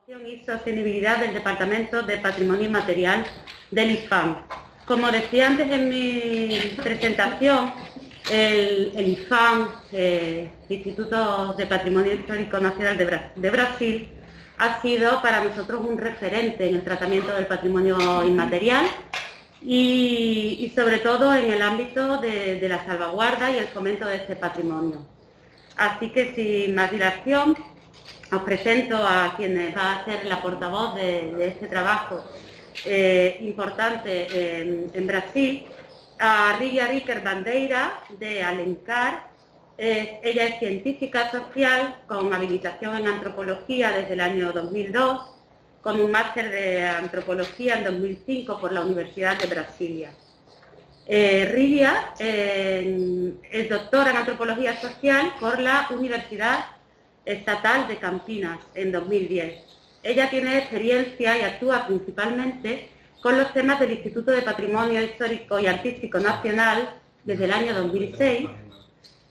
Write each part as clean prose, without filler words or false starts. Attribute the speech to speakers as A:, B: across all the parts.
A: Y Sostenibilidad del Departamento de Patrimonio Inmaterial del IFAM. Como decía antes en mi presentación, el IFAM, Instituto de Patrimonio Histórico Nacional de Brasil, ha sido para nosotros un referente en el tratamiento del patrimonio inmaterial y sobre todo en el ámbito de la salvaguarda y el fomento de este patrimonio. Así que, sin más dilación, os presento a quien va a ser la portavoz de este trabajo importante en Brasil, a Rivia Ricker Bandeira, de Alencar. Ella es científica social con habilitación en antropología desde el año 2002, con un máster de antropología en 2005 por la Universidad de Brasilia. Rivia es doctora en antropología social por la Universidad Estatal de Campinas en 2010. Ella tiene experiencia y actúa principalmente con los temas del Instituto de Patrimonio Histórico y Artístico Nacional desde el año 2006.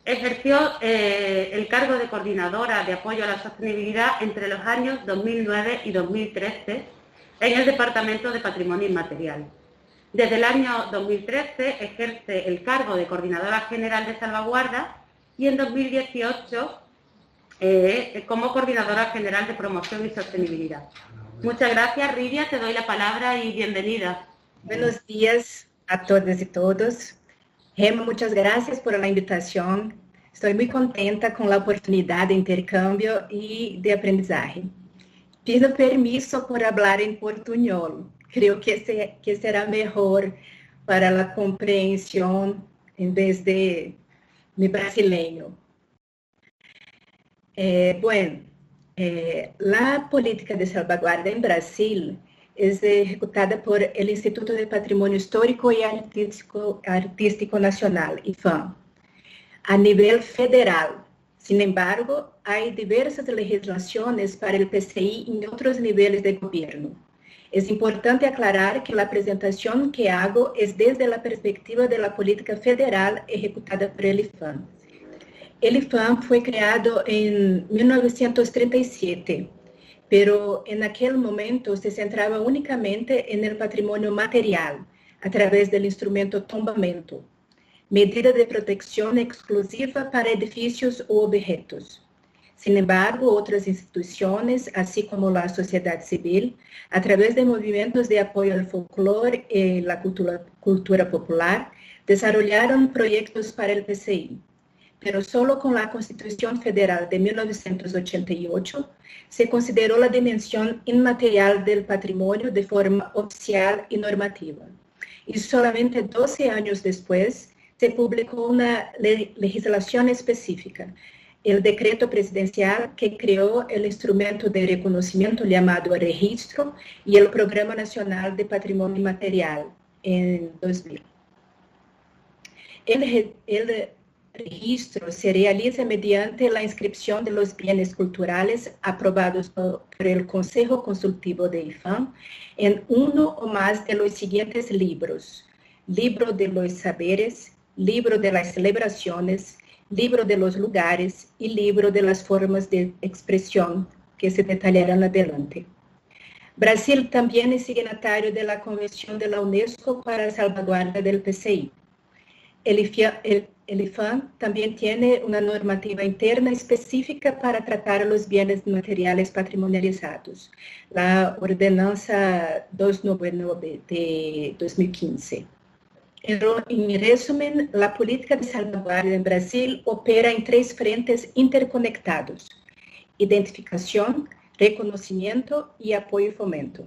A: Ejerció el cargo de coordinadora de apoyo a la sostenibilidad entre los años 2009 y 2013 en el Departamento de Patrimonio Inmaterial. Desde el año 2013 ejerce el cargo de coordinadora general de salvaguarda y en 2018 como coordinadora general de promoción y sostenibilidad. Muchas gracias, Rivia, te doy la palabra y bienvenida.
B: Buenos días a todas y todos. Remo, muchas gracias por la invitación. Estoy muy contenta con la oportunidad de intercambio y de aprendizaje. Pido permiso por hablar en portuñol. Creo que será mejor para la comprensión en vez de mi brasileño. La política de salvaguarda en Brasil es ejecutada por el Instituto de Patrimonio Histórico y Artístico Nacional, IFAM, a nivel federal. Sin embargo, hay diversas legislaciones para el PCI en otros niveles de gobierno. Es importante aclarar que la presentación que hago es desde la perspectiva de la política federal ejecutada por el IFAM. El IFAM fue creado en 1937, pero en aquel momento se centraba únicamente en el patrimonio material, a través del instrumento tombamento, medida de protección exclusiva para edificios u objetos. Sin embargo, otras instituciones, así como la sociedad civil, a través de movimientos de apoyo al folclore y la cultura popular, desarrollaron proyectos para el PCI. Pero solo con la Constitución Federal de 1988 se consideró la dimensión inmaterial del patrimonio de forma oficial y normativa. Y solamente 12 años después se publicó una legislación específica, el decreto presidencial que creó el instrumento de reconocimiento llamado Registro y el Programa Nacional de Patrimonio Inmaterial en 2000. El registro se realiza mediante la inscripción de los bienes culturales aprobados por el Consejo Consultivo de IFAM en uno o más de los siguientes libros: Libro de los Saberes, Libro de las Celebraciones, Libro de los Lugares y Libro de las Formas de Expresión, que se detallarán adelante. Brasil también es signatario de la Convención de la UNESCO para la salvaguarda del PCI. El IFAM también tiene una normativa interna específica para tratar los bienes materiales patrimonializados, la Ordenanza 299 de 2015. En resumen, la política de salvaguarda en Brasil opera en 3 frentes interconectados: identificación, reconocimiento y apoyo y fomento.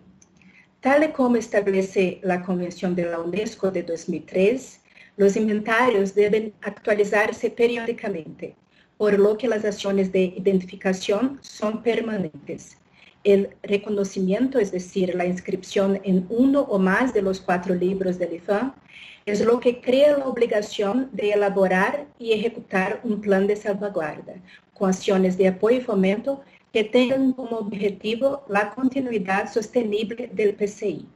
B: Tal y como establece la Convención de la UNESCO de 2003, los inventarios deben actualizarse periódicamente, por lo que las acciones de identificación son permanentes. El reconocimiento, es decir, la inscripción en uno o más de los 4 libros del IFAM, es lo que crea la obligación de elaborar y ejecutar un plan de salvaguarda, con acciones de apoyo y fomento que tengan como objetivo la continuidad sostenible del PCI.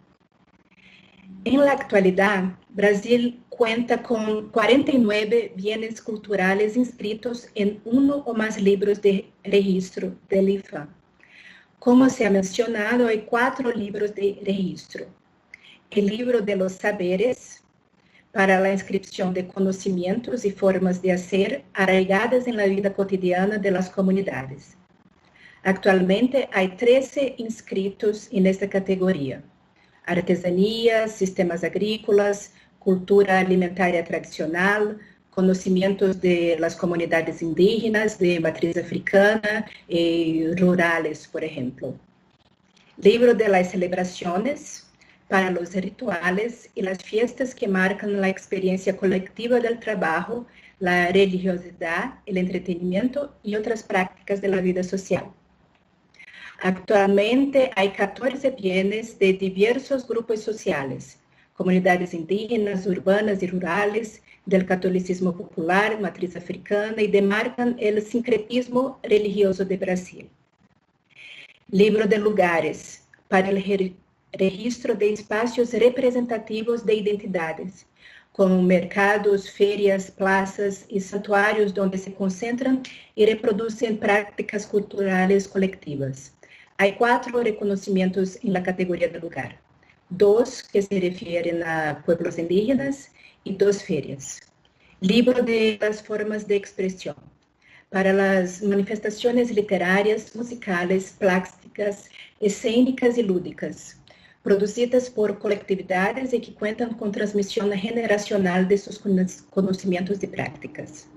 B: En la actualidad, Brasil cuenta con 49 bienes culturales inscritos en uno o más libros de registro del IFAM. Como se ha mencionado, hay 4 libros de registro. El libro de los saberes, para la inscripción de conocimientos y formas de hacer arraigadas en la vida cotidiana de las comunidades. Actualmente hay 13 inscritos en esta categoría: artesanías, sistemas agrícolas, cultura alimentaria tradicional, conocimientos de las comunidades indígenas de matriz africana y rurales, por ejemplo. Libro de las celebraciones, para los rituales y las fiestas que marcan la experiencia colectiva del trabajo, la religiosidad, el entretenimiento y otras prácticas de la vida social. Actualmente hay 14 bienes de diversos grupos sociales, comunidades indígenas, urbanas y rurales, del catolicismo popular, matriz africana, y demarcan el sincretismo religioso de Brasil. Libro de lugares, para el registro de espacios representativos de identidades, como mercados, ferias, plazas y santuarios donde se concentran y reproducen prácticas culturales colectivas. Hay 4 reconocimientos en la categoría de lugar, 2 que se refieren a pueblos indígenas y 2 ferias. Libro de las formas de expresión, para las manifestaciones literarias, musicales, plásticas, escénicas y lúdicas, produzidas por colectividades y que cuentan con transmisión generacional de sus conocimientos y prácticas.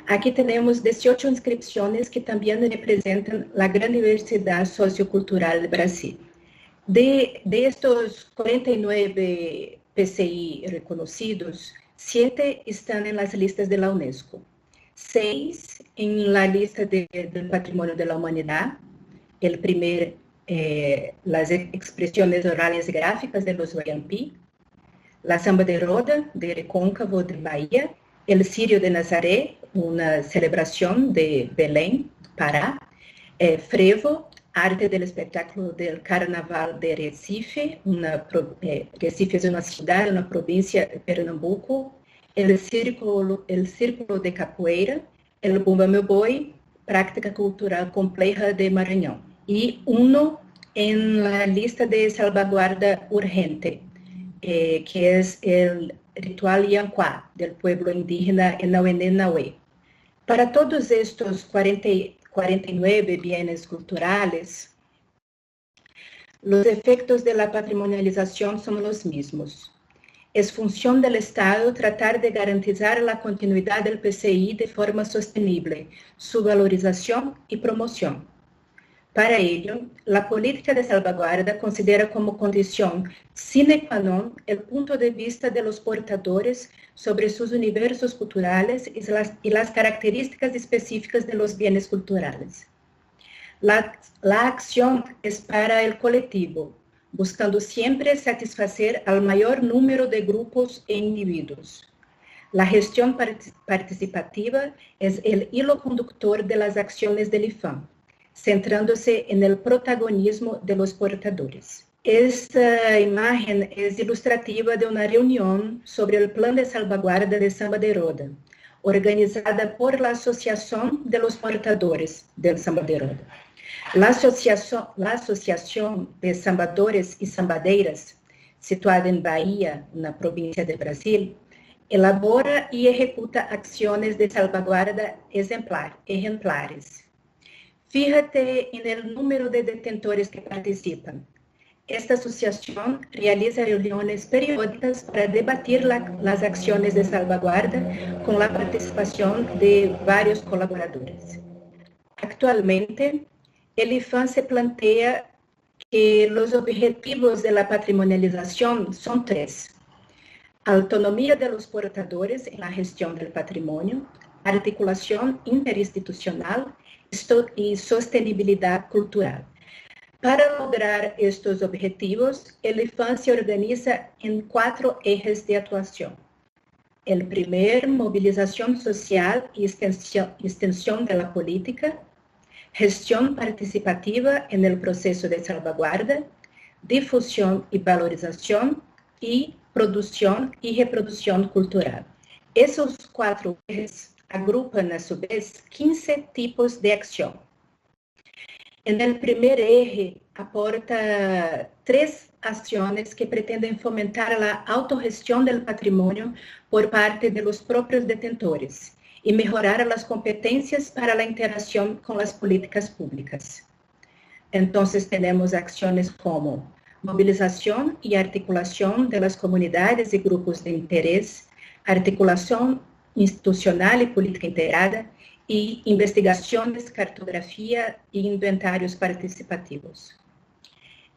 B: Aquí tenemos 18 inscripciones que también representan la gran diversidad sociocultural de Brasil. De estos 49 PCI reconocidos, 7 están en las listas de la UNESCO, 6 en la lista del Patrimonio de la Humanidad, el primer, las expresiones orales y gráficas de los Wayampi, la Samba de Roda de Recôncavo de Bahía, el Cirio de Nazaré, una celebración de Belém, Pará, Frevo, arte del espectáculo del Carnaval de Recife, Recife es una ciudad, una provincia de Pernambuco, el Círculo de Capoeira, el Bumba Meu Boi, práctica cultural compleja de Maranhão, y uno en la lista de salvaguarda urgente, que es el ritual Yancuá, del pueblo indígena Enauenê-Nauê. Para todos estos 49 bienes culturales, los efectos de la patrimonialización son los mismos. Es función del Estado tratar de garantizar la continuidad del PCI de forma sostenible, su valorización y promoción. Para ello, la política de salvaguarda considera como condición sine qua non el punto de vista de los portadores sobre sus universos culturales y las características específicas de los bienes culturales. La acción es para el colectivo, buscando siempre satisfacer al mayor número de grupos e individuos. La gestión participativa es el hilo conductor de las acciones del IFAM, centrándose en el protagonismo de los portadores. Esta imagen es ilustrativa de una reunión sobre el plan de salvaguarda de Samba de Roda, organizada por la Asociación de los Portadores del Samba de Roda. La Asociación de Sambadores y Sambadeiras, situada en Bahía, na provincia de Brasil, elabora y ejecuta acciones de salvaguarda ejemplares. Fíjate en el número de detentores que participan. Esta asociación realiza reuniones periódicas para debatir las acciones de salvaguarda con la participación de varios colaboradores. Actualmente, el IFAM se plantea que los objetivos de la patrimonialización son 3. Autonomía de los portadores en la gestión del patrimonio, articulación interinstitucional y sostenibilidad cultural. Para lograr estos objetivos, el IFAM se organiza en 4 ejes de actuación. El primer, movilización social y extensión de la política, gestión participativa en el proceso de salvaguarda, difusión y valorización, y producción y reproducción cultural. Esos 4 ejes agrupan, a su vez, 15 tipos de acción. En el primer eje aporta 3 acciones que pretenden fomentar la autogestión del patrimonio por parte de los propios detentores y mejorar las competencias para la interacción con las políticas públicas. Entonces tenemos acciones como movilización y articulación de las comunidades y grupos de interés, articulación institucional y política integrada, y investigaciones, cartografía e inventarios participativos.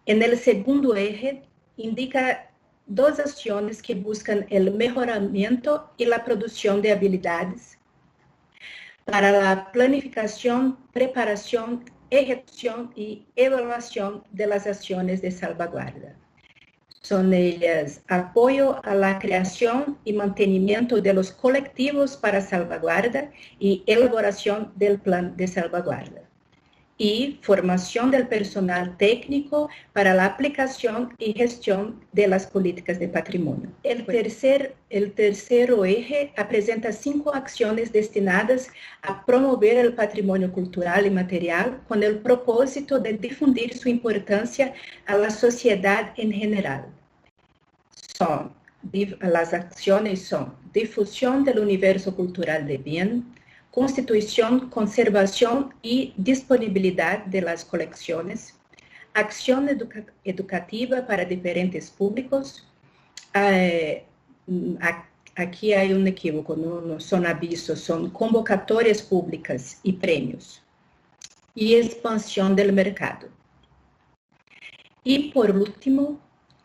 B: En el segundo eje, indica 2 acciones que buscan el mejoramiento y la producción de habilidades para la planificación, preparación, ejecución y evaluación de las acciones de salvaguarda. Son ellas apoyo a la creación y mantenimiento de los colectivos para salvaguarda y elaboración del plan de salvaguarda. Y formación del personal técnico para la aplicación y gestión de las políticas de patrimonio. El tercero eje presenta 5 acciones destinadas a promover el patrimonio cultural y material con el propósito de difundir su importancia a la sociedad en general. Las acciones son difusión del universo cultural de bien, constitución, conservación y disponibilidad de las colecciones, acción educativa para diferentes públicos. Aquí hay un equívoco, no son avisos, son convocatorias públicas y premios. Y expansión del mercado. Y por último,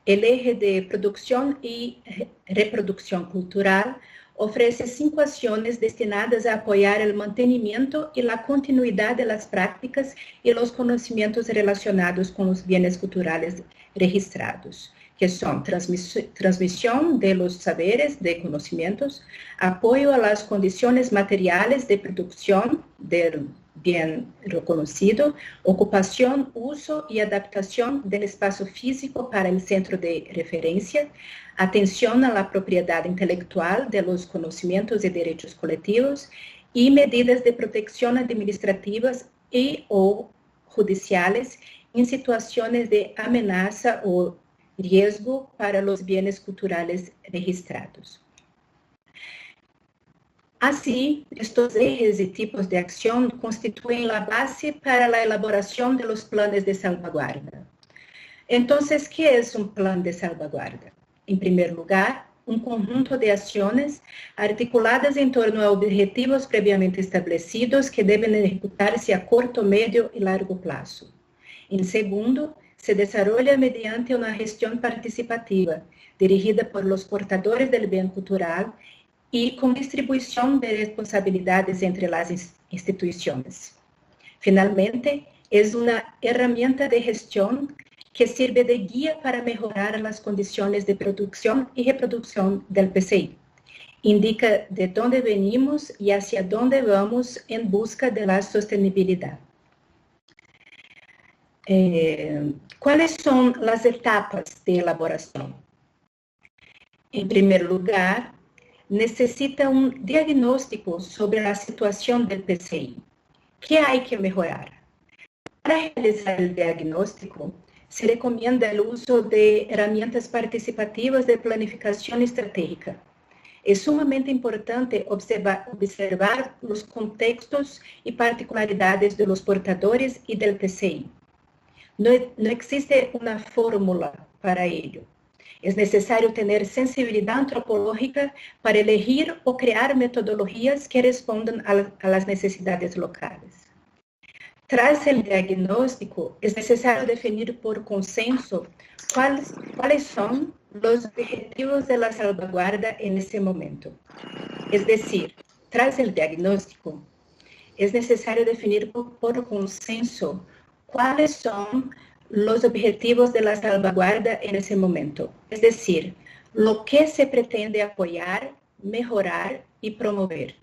B: el eje de producción y reproducción cultural ofrece 5 acciones destinadas a apoyar el mantenimiento y la continuidad de las prácticas y los conocimientos relacionados con los bienes culturales registrados, que son transmisión de los saberes, de conocimientos, apoyo a las condiciones materiales de producción del bien reconocido, ocupación, uso y adaptación del espacio físico para el centro de referencia, atención a la propiedad intelectual de los conocimientos y derechos colectivos y medidas de protección administrativas y o judiciales en situaciones de amenaza o riesgo para los bienes culturales registrados. Así, estos ejes y tipos de acción constituyen la base para la elaboración de los planes de salvaguarda. Entonces, ¿qué es un plan de salvaguarda? En primer lugar, un conjunto de acciones articuladas en torno a objetivos previamente establecidos que deben ejecutarse a corto, medio y largo plazo. En segundo, se desarrolla mediante una gestión participativa, dirigida por los portadores del bien cultural y con distribución de responsabilidades entre las instituciones. Finalmente, es una herramienta de gestión que sirve de guía para mejorar las condiciones de producción y reproducción del PCI. Indica de dónde venimos y hacia dónde vamos en busca de la sostenibilidad. ¿Cuáles son las etapas de elaboración? En primer lugar, necesita un diagnóstico sobre la situación del PCI. ¿Qué hay que mejorar? Para realizar el diagnóstico, se recomienda el uso de herramientas participativas de planificación estratégica. Es sumamente importante observar los contextos y particularidades de los portadores y del PCI. No existe una fórmula para ello. Es necesario tener sensibilidad antropológica para elegir o crear metodologías que respondan a las necesidades locales. Tras el diagnóstico, es necesario definir por consenso cuáles son los objetivos de la salvaguarda en ese momento. Es decir, tras el diagnóstico, es necesario definir por consenso cuáles son los objetivos de la salvaguarda en ese momento. Es decir, lo que se pretende apoyar, mejorar y promover.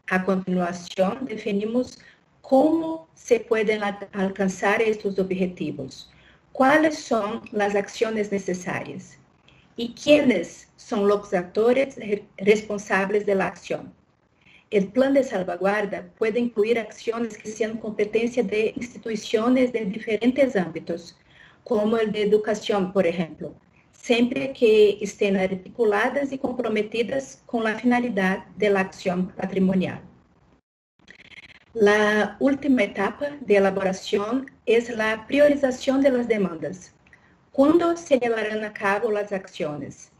B: A continuación, definimos cómo se pueden alcanzar estos objetivos, cuáles son las acciones necesarias y quiénes son los actores responsables de la acción. el plan de salvaguarda puede incluir acciones que sean competencia de instituciones de diferentes ámbitos, como el de educación, por ejemplo, siempre que estén articuladas y comprometidas con la finalidad de la acción patrimonial. La última etapa de elaboración es la priorización de las demandas. ¿Cuándo se llevarán a cabo las acciones?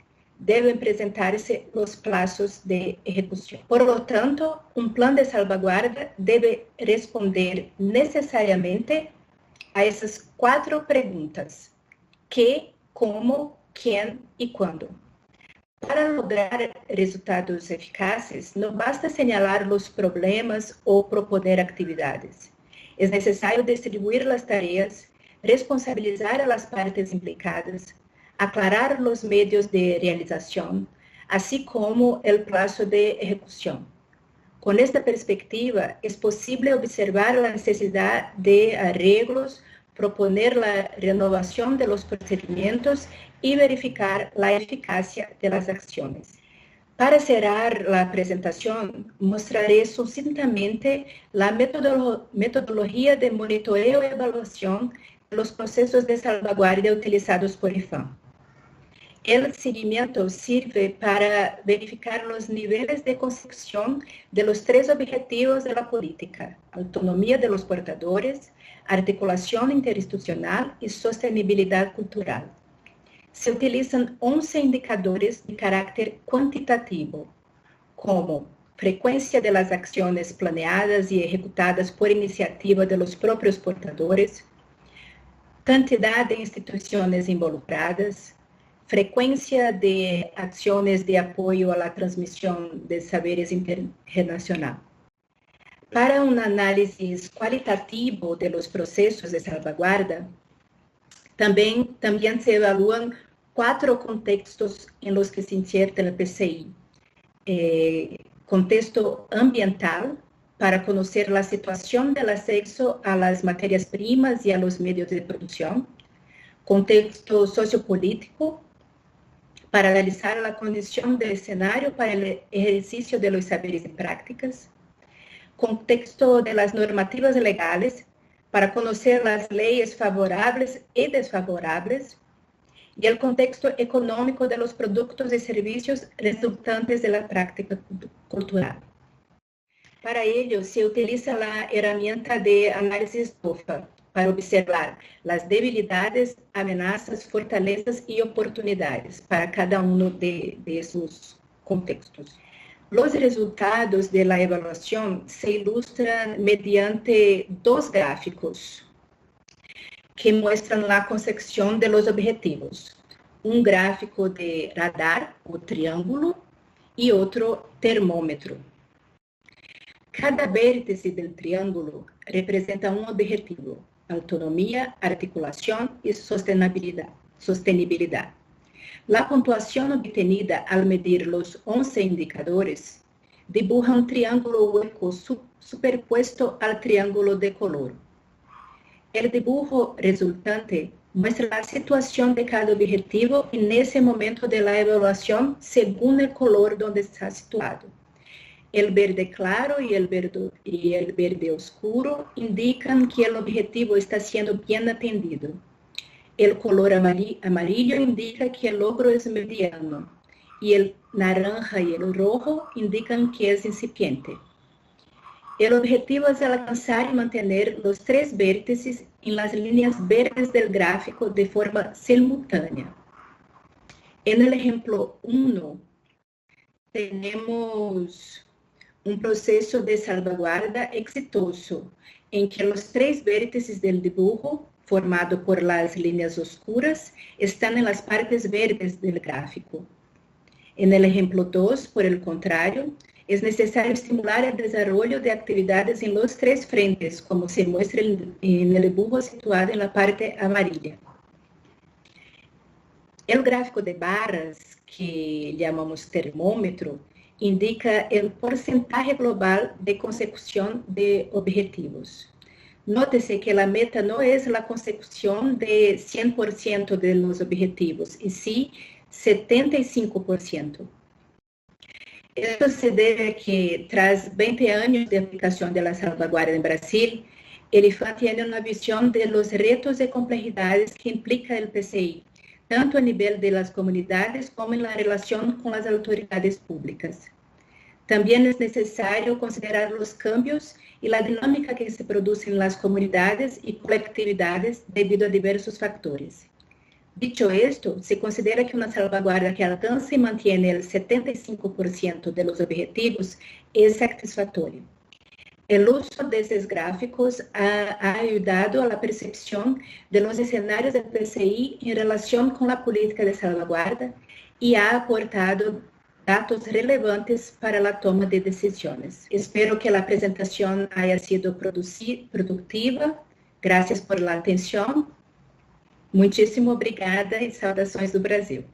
B: Deben presentarse los plazos de ejecución. Por lo tanto, un plan de salvaguarda debe responder necesariamente a esas 4 preguntas: ¿qué, cómo, quién y cuándo? Para lograr resultados eficaces, no basta señalar los problemas o proponer actividades. Es necesario distribuir las tareas, responsabilizar a las partes implicadas, aclarar los medios de realización, así como el plazo de ejecución. Con esta perspectiva, es posible observar la necesidad de arreglos, proponer la renovación de los procedimientos y verificar la eficacia de las acciones. Para cerrar la presentación, mostraré sucintamente la metodología de monitoreo y evaluación de los procesos de salvaguardia utilizados por IPHAN. El seguimiento sirve para verificar los niveles de consecución de los 3 objetivos de la política: autonomía de los portadores, articulación interinstitucional y sostenibilidad cultural. Se utilizan 11 indicadores de carácter cuantitativo, como frecuencia de las acciones planeadas y ejecutadas por iniciativa de los propios portadores, cantidad de instituciones involucradas, frecuencia de acciones de apoyo a la transmisión de saberes internacional. Para un análisis cualitativo de los procesos de salvaguarda, también se evalúan 4 contextos en los que se inserta el PCI. Contexto ambiental, para conocer la situación del acceso a las materias primas y a los medios de producción. Contexto sociopolítico, para analizar la condición del escenario para el ejercicio de los saberes y prácticas. Contexto de las normativas legales, para conocer las leyes favorables y desfavorables. Y el contexto económico de los productos y servicios resultantes de la práctica cultural. Para ello, se utiliza la herramienta de análisis TOFA para observar las debilidades, amenazas, fortalezas y oportunidades para cada uno de esos contextos. Los resultados de la evaluación se ilustran mediante 2 gráficos que muestran la consecución de los objetivos. Un gráfico de radar o triángulo y otro termómetro. Cada vértice del triángulo representa un objetivo: autonomía, articulación y sostenibilidad. La puntuación obtenida al medir los 11 indicadores dibuja un triángulo hueco superpuesto al triángulo de color. El dibujo resultante muestra la situación de cada objetivo en ese momento de la evaluación según el color donde está situado. El verde claro y el verde oscuro indican que el objetivo está siendo bien atendido. El color amarillo indica que el logro es mediano y el naranja y el rojo indican que es incipiente. El objetivo es alcanzar y mantener los 3 vértices en las líneas verdes del gráfico de forma simultánea. En el ejemplo 1, tenemos un proceso de salvaguarda exitoso en que los 3 vértices del dibujo, formado por las líneas oscuras, están en las partes verdes del gráfico. En el ejemplo 2, por el contrario, es necesario estimular el desarrollo de actividades en los 3 frentes, como se muestra en el dibujo situado en la parte amarilla. El gráfico de barras, que llamamos termómetro, indica el porcentaje global de consecución de objetivos. Nótese que la meta no es la consecución de 100% de los objetivos, y sí 75%. Esto se debe a que, tras 20 años de aplicación de la salvaguardia en Brasil, el IFAM tiene una visión de los retos y complejidades que implica el PCI, tanto a nivel de las comunidades como en la relación con las autoridades públicas. También es necesario considerar los cambios y la dinámica que se produce en las comunidades y colectividades debido a diversos factores. Dicho esto, se considera que una salvaguardia que alcanza y mantiene el 75% de los objetivos es satisfactoria. El uso de estos gráficos ha ayudado a la percepción de los escenarios del PCI en relación con la política de salvaguarda y ha aportado datos relevantes para la toma de decisiones. Espero que la presentación haya sido productiva. Gracias por la atención. Muitíssimo obrigada e saudações do Brasil.